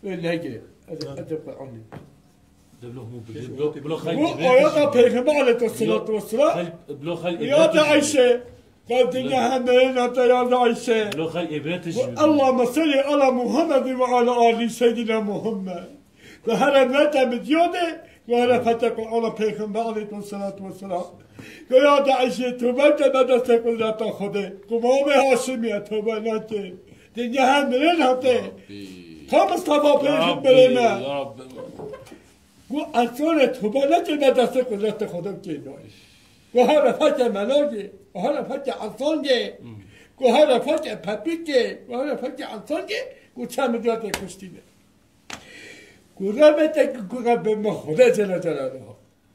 نگه از قرآنی بلو خل و آیات پیغمبر علیه الصلاة والسلام بلو خل یاد عایشه قال دیگه همه نتا یاد عایشه بلو خل ابرتش اللهم صل على محمد وعلى آل سيدنا محمد و هر نتمت یاده و هر فتح قرآن پیغمبر علیه الصلاة والسلام که یاد عایشه توبه که بدست قدرت خوده قمام هاشمیه توبه نته دیگه هم برن هفته تا مصطفى پیغمبر ما و انسان توبه نته بدست قدرت خدا که داشت و هر فتح ملاجه و هر فتح انسانگه و هر فتح پپیکه و هر فتح انسانگه و چه مدیات کشتینه قربته که قرب ما خدا جل جلاله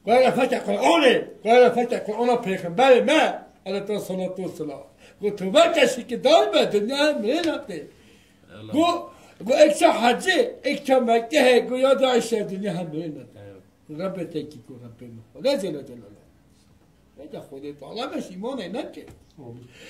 و هر فتح قرآنه و هر فتح قرآن پیغمبر ما علیه الصلاة والسلام و توبه کشی که دار به دنیا هم میناته و اکشا حجه اکشا مکه گو یاد عیشه دنیا هم میناته قربته که قرب ما خدا جل جلاله بگه خود طالبش ایمانه نکه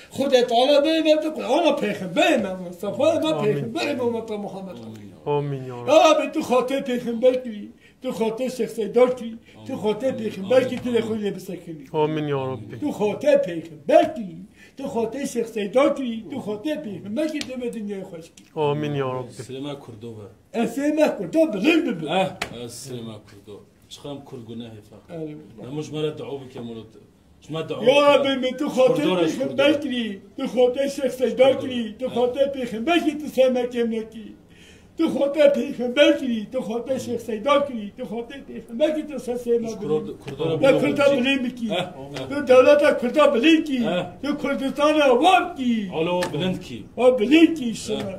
خود طالب به قرآن پیغمبر ما مصطفی ما پیغمبر ما محمد آمین یا رب. به تو خاطر پیغمبر کی تو خاطر شیخ سیدار کی تو خاطر پیغمبر کی تو خود بسکنی آمین یا رب. تو خاطر پیغمبر کی تو خاطر شیخ سیدار کی تو خاطر پیغمبر کی تو به دنیا خوش کی آمین یا رب. سلام کردوبه اسمه کردو بلند ببین سلام کردو چخام کرد گناه فقط نموش مرا دعو بکمونت یا رب من تو خاطر پیغمبر کی تو خاطر شیخ سیدار کی تو خاطر پیغمبر کی تو سمکم نکی تو خاطر پیغمبر کی تو خاطر شیخ سیدار کی تو خاطر پیغمبر کی تو سسه ما کردا بلند کی تو دولت کردا بلند کی تو کردستان آباد کی علو بلند کی بلند کی شما